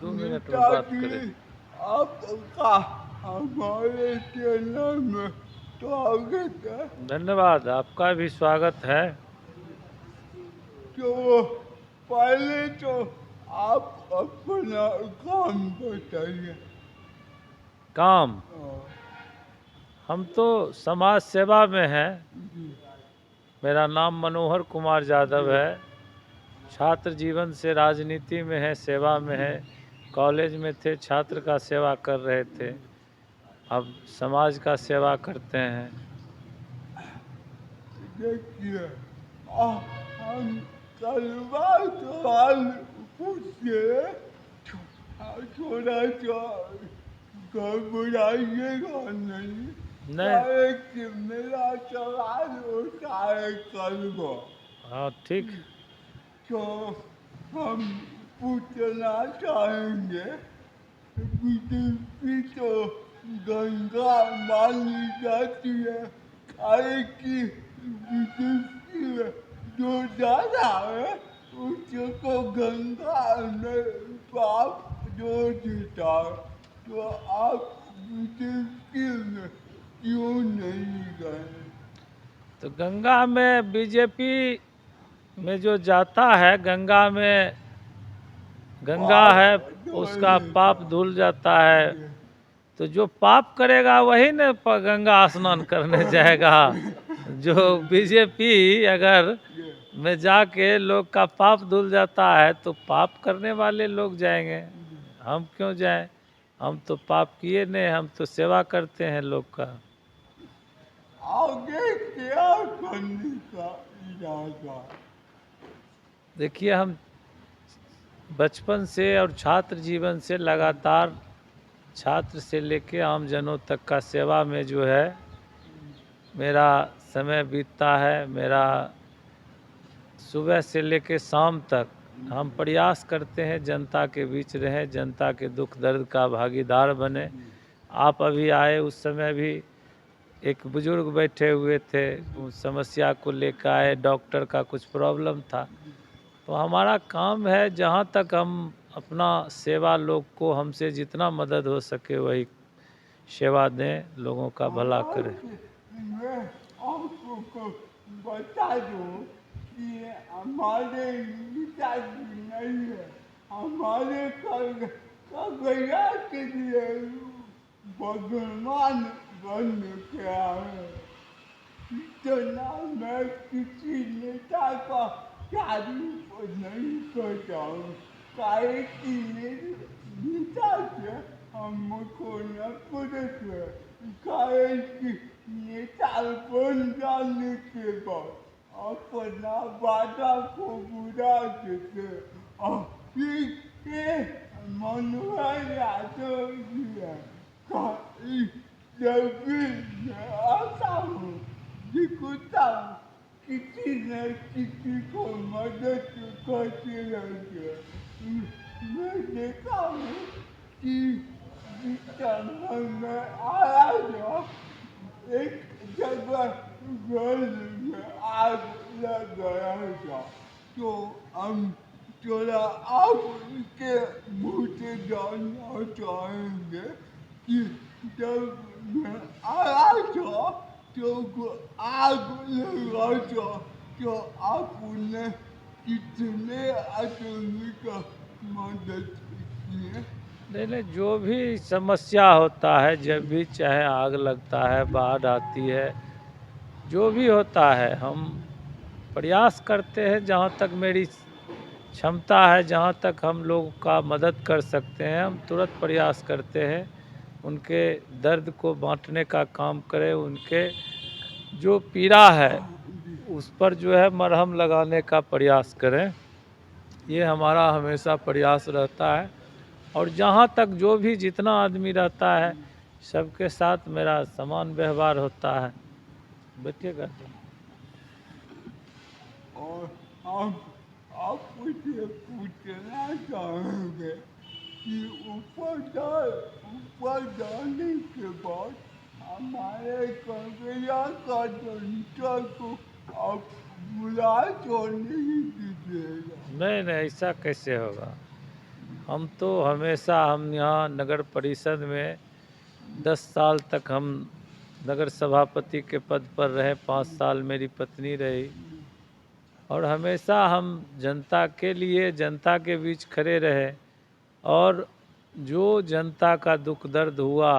2 minute में बात नेताजी करेंगे। आपका हमारे चैनल में स्वागत है। धन्यवाद, आपका भी स्वागत है। तो पहले तो आप अपना काम बताइए। काम, हाँ, हम तो समाज सेवा में हैं। जी मेरा नाम मनोहर कुमार यादव जी है। छात्र जीवन से राजनीति में है, सेवा में है। कॉलेज में थे, छात्र का सेवा कर रहे थे। अब समाज का सेवा करते हैं। देखिए, हम सवाल सवाल पूछिए, थोड़ा सा घबराइएगा नहीं। नहीं, काहे कि मेरा सवाल होता है कलवा। हाँ ठीक। तो हम पूछना चाहेंगे, बीजेपी तो गंगा मानी जाती है, काहे कि बीजेपी में जो दादा है उसको गंगा में पाप जो देता है। तो आप बीजेपी में क्यों नहीं गए? तो गंगा में बीजेपी में जो जाता है, गंगा में गंगा है, पाप जो उसका देता पाप धुल जाता है। है। तो जो पाप करेगा वही न गंगा स्नान करने जाएगा। जो बीजेपी अगर में जाके लोग का पाप धुल जाता है तो पाप करने वाले लोग जाएंगे। हम क्यों जाएं? हम तो पाप किए नहीं, हम तो सेवा करते हैं लोग का। आगे क्या करने का इरादा? देखिए, हम बचपन से और छात्र जीवन से लगातार छात्र से लेके आम जनों तक का सेवा में जो है मेरा समय बीतता है। मेरा सुबह से लेके शाम तक हम प्रयास करते हैं जनता के बीच रहें, जनता के दुख दर्द का भागीदार बने। आप अभी आए, उस समय भी एक बुजुर्ग बैठे हुए थे, उस समस्या को लेकर आए, डॉक्टर का कुछ प्रॉब्लम था। तो हमारा काम है जहाँ तक हम अपना सेवा लोग को हमसे जितना मदद हो सके वही सेवा दें, लोगों का भला करें। मैं आपको बता दूं कि हमारे पिताजी नहीं है, हमारे कगैया के लिए भगवान बन गया है। इतना मैं किसी नेता का तारीफ नहीं करता हूँ, काहे कि नेता से हमको नफरत है। काहे कि नेता बन जाने के बाद अपना वादा को बुरा देते और ये मनोहर यादव जी है। जब भी मैं आता हूँ दिखता हूँ, किसी न किसी को मदद करते रहते हैं। मैं देखा हूँ कि समय में आया था, एक जगह घर में आग लग गया था। तो हम थोड़ा आपके मुँह से जानना चाहेंगे कि जब मैं आया था तो आग लगा था, तो आपने कितने आदमी का मदद की है? नहीं नहीं, जो भी समस्या होता है, जब भी चाहे आग लगता है, बाढ़ आती है, जो भी होता है, हम प्रयास करते हैं जहाँ तक मेरी क्षमता है, जहाँ तक हम लोग का मदद कर सकते हैं, हम तुरंत प्रयास करते हैं उनके दर्द को बांटने का काम करें। उनके जो पीड़ा है उस पर जो है मरहम लगाने का प्रयास करें। ये हमारा हमेशा प्रयास रहता है। और जहाँ तक जो भी जितना आदमी रहता है सबके साथ मेरा समान व्यवहार होता है। बैठिएगा। और आप मुझे पूछना चाहेंगे कि ऊपर जाने के बाद हमारे कन्हैया का डंडा को आप बुला तो नहीं दीजिएगा? नहीं नहीं, ऐसा कैसे होगा? हम तो हमेशा हम यहाँ नगर परिषद में 10 साल तक हम नगर सभापति के पद पर रहे, 5 साल मेरी पत्नी रही और हमेशा हम जनता के लिए जनता के बीच खड़े रहे और जो जनता का दुख दर्द हुआ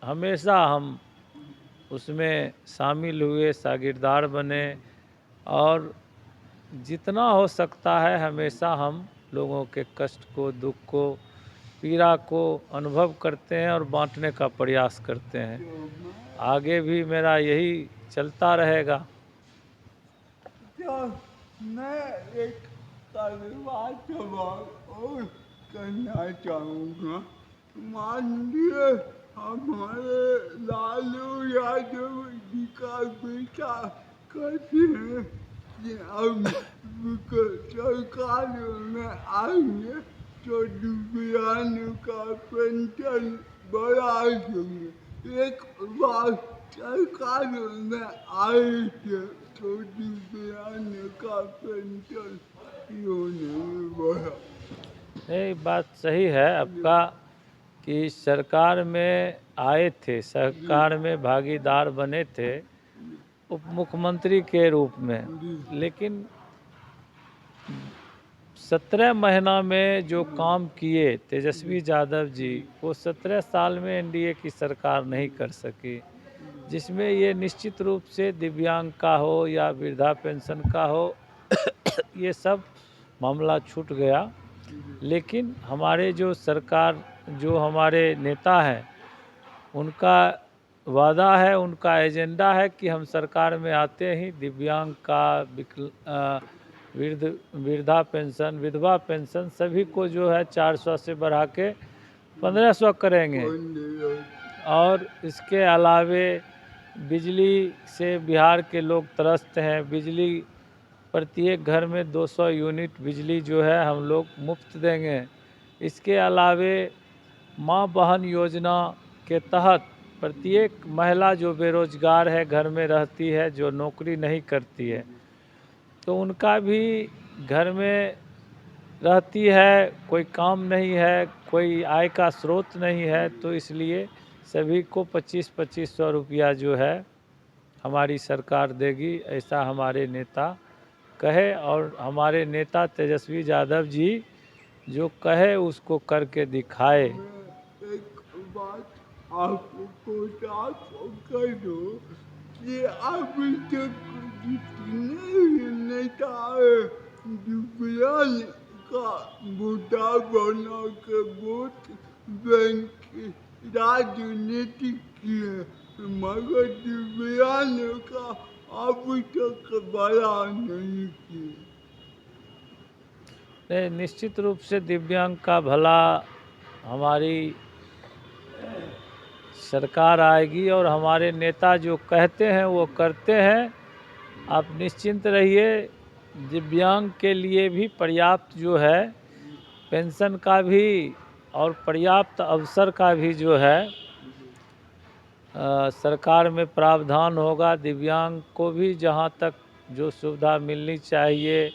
हमेशा हम उसमें शामिल हुए, सागीरदार बने और जितना हो सकता है हमेशा हम लोगों के कष्ट को, दुख को, पीड़ा को अनुभव करते हैं और बांटने का प्रयास करते हैं। तो मैं आगे भी मेरा यही चलता रहेगा। तो मैं एक कड़वा सवाल और करना चाहूँगा। मान लीजिए हमारे लालू यादव जी का बेटा कहते हैं कि अब सरकार में आएंगे तो दिव्यांग का पेंशन बढ़ा देंगे। एक बार सरकार में आए थे तो दिव्यांग का पेंशन क्यों नहीं बढ़ा? नहीं, बात सही है आपका कि सरकार में आए थे, सरकार में भागीदार बने थे उप मुख्यमंत्री के रूप में, लेकिन 17 महीना में जो काम किए तेजस्वी यादव जी वो 17 साल में एनडीए की सरकार नहीं कर सकी, जिसमें ये निश्चित रूप से दिव्यांग का हो या वृद्धा पेंशन का हो ये सब मामला छूट गया। लेकिन हमारे जो सरकार जो हमारे नेता हैं उनका वादा है, उनका एजेंडा है कि हम सरकार में आते ही दिव्यांग का वृद्धा पेंशन, विधवा पेंशन सभी को जो है 400 से बढ़ा के 1500 करेंगे। और इसके अलावे बिजली से बिहार के लोग त्रस्त हैं। बिजली प्रत्येक घर में 200 यूनिट बिजली जो है हम लोग मुफ्त देंगे। इसके अलावे माँ बहन योजना के तहत प्रत्येक महिला जो बेरोजगार है, घर में रहती है, जो नौकरी नहीं करती है, तो उनका भी घर में रहती है, कोई काम नहीं है, कोई आय का स्रोत नहीं है, तो इसलिए सभी को 25-2500 रुपया जो है हमारी सरकार देगी, ऐसा हमारे नेता कहे। और हमारे नेता तेजस्वी यादव जी जो कहे उसको करके दिखाए। मैं एक बात आपको साफ कर दूं कि अभी तक जितने भी नेता दिव्यांग का मुद्दा बना के वोट बैंक की राजनीति की है, मगर दिव्यांग का अभी तक बड़ा नहीं किया। नहीं, निश्चित रूप से दिव्यांग का भला हमारी सरकार आएगी और हमारे नेता जो कहते हैं वो करते हैं। आप निश्चिंत रहिए, दिव्यांग के लिए भी पर्याप्त जो है पेंशन का भी और पर्याप्त अवसर का भी जो है सरकार में प्रावधान होगा। दिव्यांग को भी जहाँ तक जो सुविधा मिलनी चाहिए,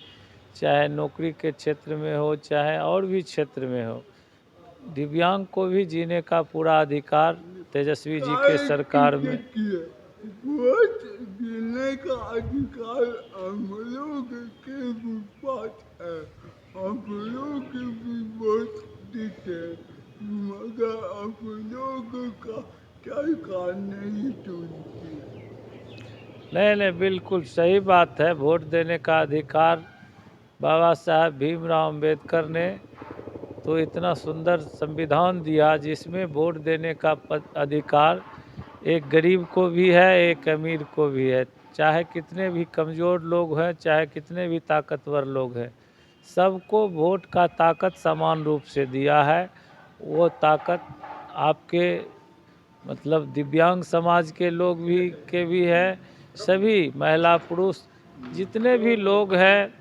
चाहे नौकरी के क्षेत्र में हो चाहे और भी क्षेत्र में हो, दिव्यांग को भी जीने का पूरा अधिकार तेजस्वी जी के सरकार में। वोट देने का अधिकार हम लोग के भी पास है, हम लोग भी वोट देते हैं, मगर हम लोग का सरकार नहीं सुनती। नहीं, बिल्कुल सही बात है। वोट देने का अधिकार बाबा साहब भीमराव अम्बेडकर ने तो इतना सुंदर संविधान दिया जिसमें वोट देने का अधिकार एक गरीब को भी है, एक अमीर को भी है। चाहे कितने भी कमज़ोर लोग हैं, चाहे कितने भी ताकतवर लोग हैं, सबको वोट का ताकत समान रूप से दिया है। वो ताकत आपके मतलब दिव्यांग समाज के लोग भी है, सभी महिला पुरुष जितने भी लोग हैं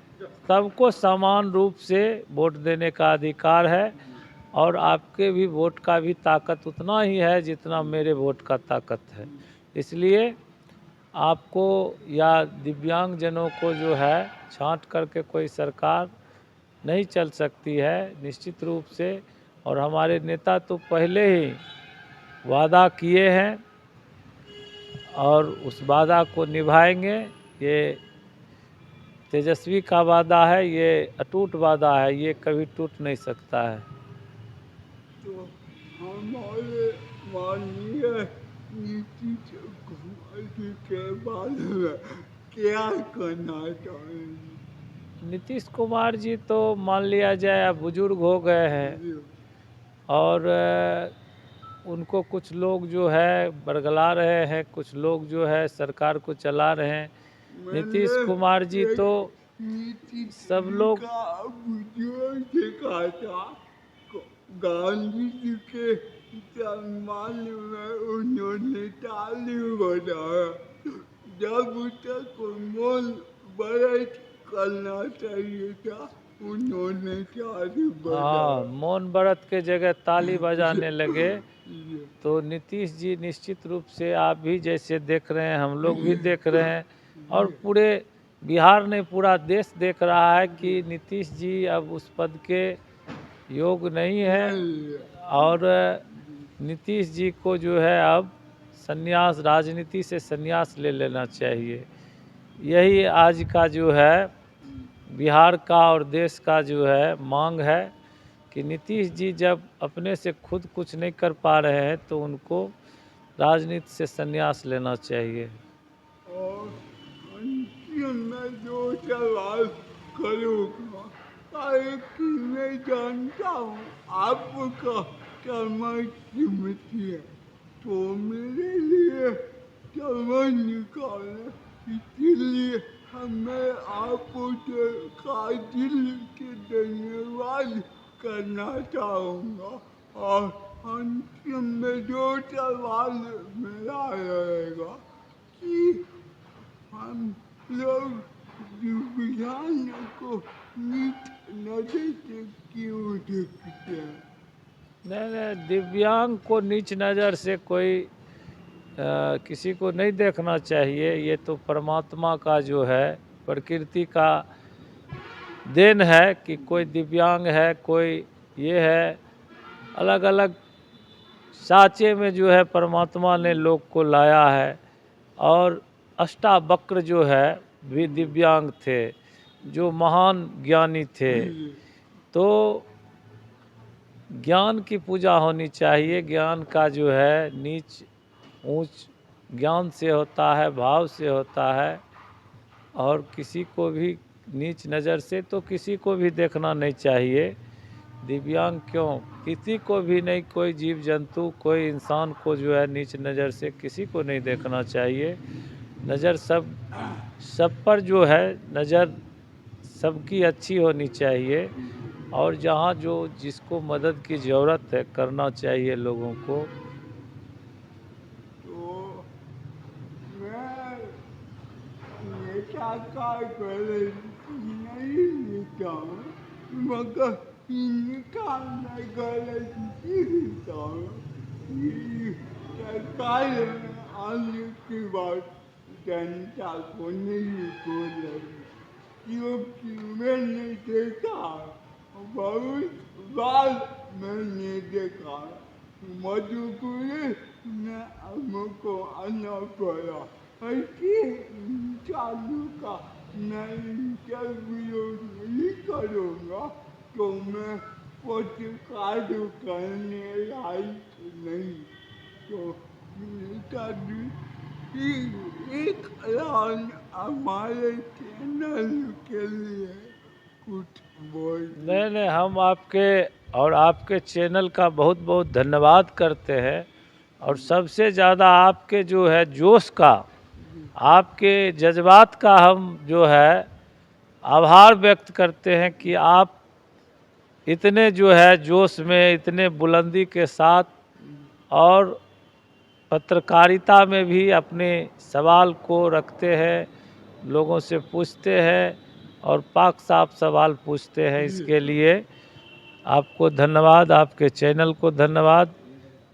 सबको समान रूप से वोट देने का अधिकार है। और आपके भी वोट का भी ताकत उतना ही है जितना मेरे वोट का ताकत है। इसलिए आपको या दिव्यांग जनों को जो है छांट करके कोई सरकार नहीं चल सकती है निश्चित रूप से। और हमारे नेता तो पहले ही वादा किए हैं और उस वादा को निभाएंगे। ये तेजस्वी का वादा है, ये अटूट वादा है, ये कभी टूट नहीं सकता है। तो हमारे माननीय नीतीश कुमार जी के बारे में क्या कहना चाहेंगे? नीतीश कुमार जी तो मान लिया जाए अब बुजुर्ग हो गए हैं और उनको कुछ लोग जो है बरगला रहे हैं, कुछ लोग जो है सरकार को चला रहे हैं। नीतीश कुमार जी तो सब लोग वीडियो देखा था, गांधी जी के सम्मान में उन्होंने ताली बजाया। जब तक मौन व्रत करना चाहिए था उन्होंने ताली बजाया। मौन व्रत के जगह ताली बजाने लगे। तो नीतीश जी निश्चित रूप से आप भी जैसे देख रहे हैं, हम लोग भी देख रहे हैं और पूरे बिहार ने, पूरा देश देख रहा है कि नीतीश जी अब उस पद के योग नहीं है और नीतीश जी को जो है अब संन्यास, राजनीति से संन्यास ले लेना चाहिए। यही आज का जो है बिहार का और देश का जो है मांग है कि नीतीश जी जब अपने से खुद कुछ नहीं कर पा रहे हैं तो उनको राजनीति से संन्यास लेना चाहिए। और अंतिम में जो सवाल करूँगा, कि मैं जानता हूँ आपका समय कीमती है, तो मेरे लिए समय निकालें, इसीलिए मैं आपको का दिल से धन्यवाद करना चाहूँगा। और अंतिम में जो सवाल मेरा रहेगा कि हम लोग दिव्यांग को नीच नजर से क्यों देखते हैं? नहीं, दिव्यांग को नीच नज़र से कोई किसी को नहीं देखना चाहिए। ये तो परमात्मा का जो है, प्रकृति का देन है कि कोई दिव्यांग है, कोई ये है। अलग अलग साँचे में जो है परमात्मा ने लोग को लाया है। और अष्टावक्र जो है भी दिव्यांग थे, जो महान ज्ञानी थे। तो ज्ञान की पूजा होनी चाहिए। ज्ञान का जो है नीच ऊंच ज्ञान से होता है, भाव से होता है। और किसी को भी नीच नज़र से तो किसी को भी देखना नहीं चाहिए। दिव्यांग क्यों, किसी को भी नहीं, कोई जीव जंतु, कोई इंसान को जो है नीच नज़र से किसी को नहीं देखना चाहिए। नज़र सब पर जो है, नज़र सबकी अच्छी होनी चाहिए। और जहाँ जो जिसको मदद की ज़रूरत है करना चाहिए लोगों को। तो मैं नेता का गलती नहीं लेता हूँ, मगर इनका मैं गलती लेता हूँ कि सरकार में आने के बाद जनता को नहीं बोला, क्योंकि मैंने देखा, बहुत बार मैंने देखा, मजबूरी में हमको आना पड़ा। ऐसे इंसानों का मैं इंटरव्यू नहीं करूँगा तो मैं पत्रकार करने लायक नहीं। तो नेताजी एक ऐलान हमारे चैनल के लिए कुछ बोल। नहीं, हम आपके और आपके चैनल का बहुत बहुत धन्यवाद करते हैं। और सबसे ज़्यादा आपके जो है जोश का, आपके जज्बात का हम जो है आभार व्यक्त करते हैं कि आप इतने जो है जोश में, इतने बुलंदी के साथ और पत्रकारिता में भी अपने सवाल को रखते हैं, लोगों से पूछते हैं और पाक साफ सवाल पूछते हैं। इसके लिए आपको धन्यवाद, आपके चैनल को धन्यवाद।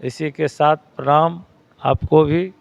इसी के साथ प्रणाम आपको भी।